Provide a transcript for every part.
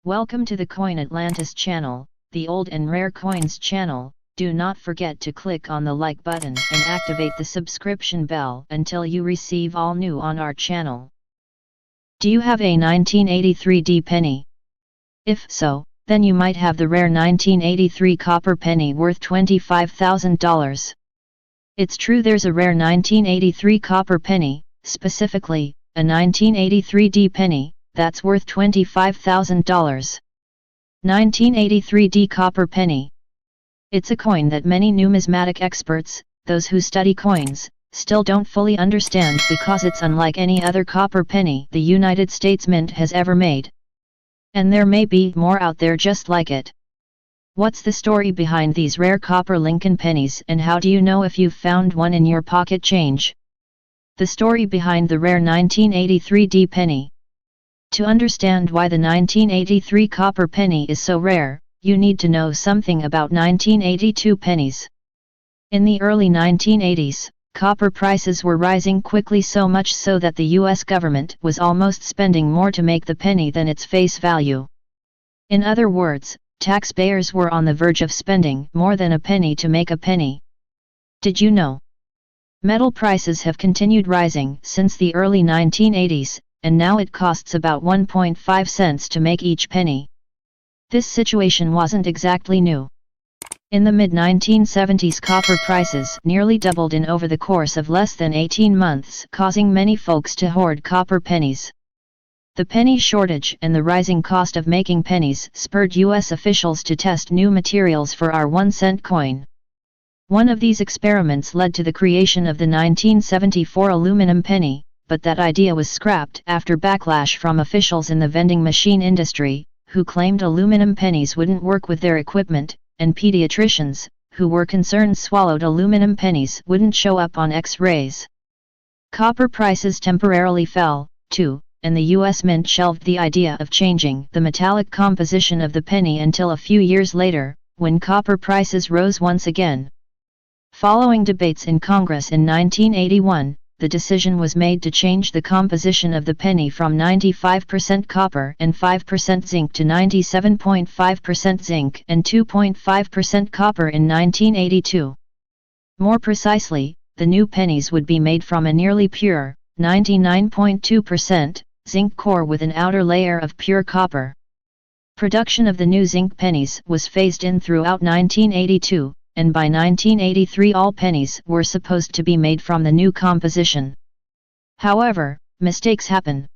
Welcome to the Coin Atlantis channel, the old and rare coins channel. Do not forget to click on the like button and activate the subscription bell until you receive all new on our channel. Do you have a 1983 D penny? If so, then you might have the rare 1983 copper penny worth $25,000. It's true, there's a rare 1983 copper penny, specifically, a 1983 D penny, that's worth $25,000. 1983 D copper penny. It's a coin that many numismatic experts, those who study coins, still don't fully understand because it's unlike any other copper penny the United States Mint has ever made. And there may be more out there just like it. What's the story behind these rare copper Lincoln pennies, and how do you know if you've found one in your pocket change? The story behind the rare 1983 D penny. To understand why the 1983 copper penny is so rare, you need to know something about 1982 pennies. In the early 1980s, copper prices were rising quickly, so much so that the US government was almost spending more to make the penny than its face value. In other words, taxpayers were on the verge of spending more than a penny to make a penny. Did you know? Metal prices have continued rising since the early 1980s, and now it costs about 1.5 cents to make each penny. This situation wasn't exactly new. In the mid-1970s, copper prices nearly doubled in over the course of less than 18 months, causing many folks to hoard copper pennies. The penny shortage and the rising cost of making pennies spurred US officials to test new materials for our 1-cent coin. One of these experiments led to the creation of the 1974 aluminum penny, but that idea was scrapped after backlash from officials in the vending machine industry, who claimed aluminum pennies wouldn't work with their equipment, and pediatricians, who were concerned swallowed aluminum pennies wouldn't show up on X-rays. Copper prices temporarily fell, too, and the US Mint shelved the idea of changing the metallic composition of the penny until a few years later, when copper prices rose once again. Following debates in Congress in 1981, the decision was made to change the composition of the penny from 95% copper and 5% zinc to 97.5% zinc and 2.5% copper in 1982. More precisely, the new pennies would be made from a nearly pure, 99.2%, zinc core with an outer layer of pure copper. Production of the new zinc pennies was phased in throughout 1982. And by 1983 all pennies were supposed to be made from the new composition. However, mistakes happen.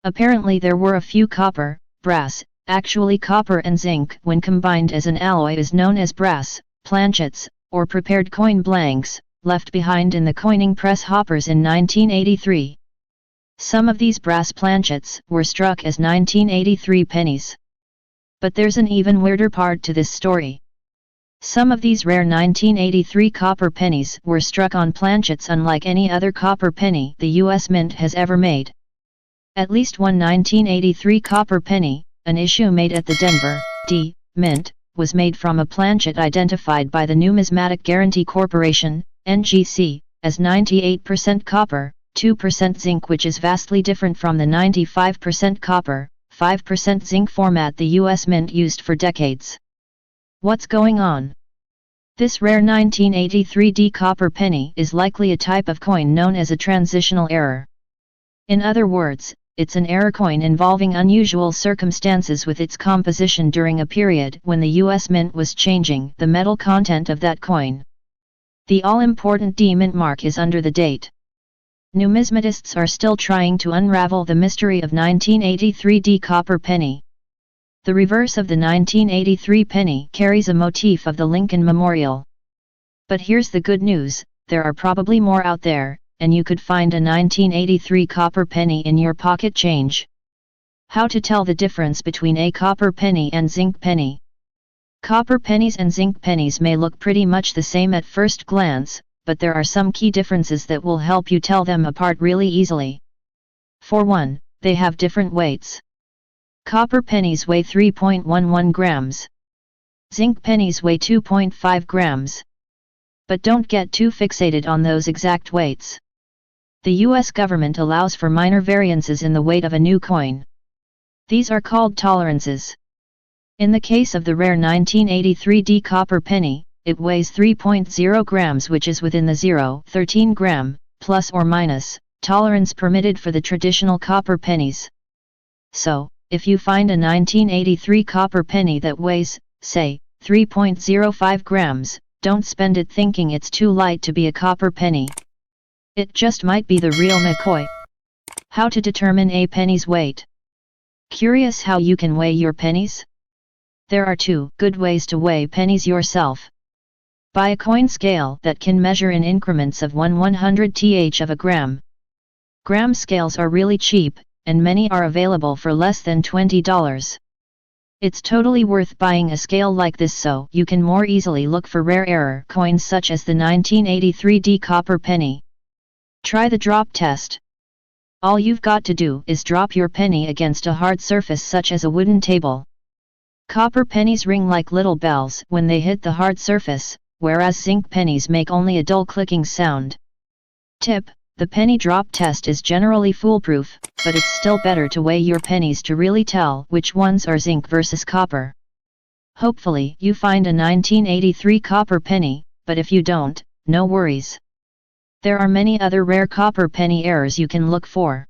Apparently there were a few copper, brass, actually copper and zinc when combined as an alloy is known as brass, planchets, or prepared coin blanks, left behind in the coining press hoppers in 1983. Some of these brass planchets were struck as 1983 pennies. But there's an even weirder part to this story. Some of these rare 1983 copper pennies were struck on planchets unlike any other copper penny the US Mint has ever made. At least one 1983 copper penny, an issue made at the Denver, D, Mint, was made from a planchet identified by the Numismatic Guarantee Corporation, NGC, as 98% copper, 2% zinc, which is vastly different from the 95% copper, 5% zinc format the US Mint used for decades. What's going on? This rare 1983 D copper penny is likely a type of coin known as a transitional error. In other words, it's an error coin involving unusual circumstances with its composition during a period when the US Mint was changing the metal content of that coin. The all-important D Mint mark is under the date. Numismatists are still trying to unravel the mystery of 1983 D copper penny. The reverse of the 1983 penny carries a motif of the Lincoln Memorial. But here's the good news, there are probably more out there, and you could find a 1983 copper penny in your pocket change. How to tell the difference between a copper penny and zinc penny? Copper pennies and zinc pennies may look pretty much the same at first glance, but there are some key differences that will help you tell them apart really easily. For one, they have different weights. Copper pennies weigh 3.11 grams. Zinc pennies weigh 2.5 grams. But don't get too fixated on those exact weights. The US government allows for minor variances in the weight of a new coin. These are called tolerances. In the case of the rare 1983D copper penny, it weighs 3.0 grams, which is within the 0.13 gram, plus or minus, tolerance permitted for the traditional copper pennies. So, if you find a 1983 copper penny that weighs, say, 3.05 grams, don't spend it thinking it's too light to be a copper penny. It just might be the real McCoy. How to determine a penny's weight? Curious how you can weigh your pennies? There are 2 good ways to weigh pennies yourself. Buy a coin scale that can measure in increments of 1/100th of a gram. Gram scales are really cheap, and many are available for less than $20. It's totally worth buying a scale like this so you can more easily look for rare error coins such as the 1983D copper penny. Try the drop test. All you've got to do is drop your penny against a hard surface such as a wooden table. Copper pennies ring like little bells when they hit the hard surface, whereas zinc pennies make only a dull clicking sound. Tip: the penny drop test is generally foolproof, but it's still better to weigh your pennies to really tell which ones are zinc versus copper. Hopefully you find a 1983 copper penny, but if you don't, no worries. There are many other rare copper penny errors you can look for.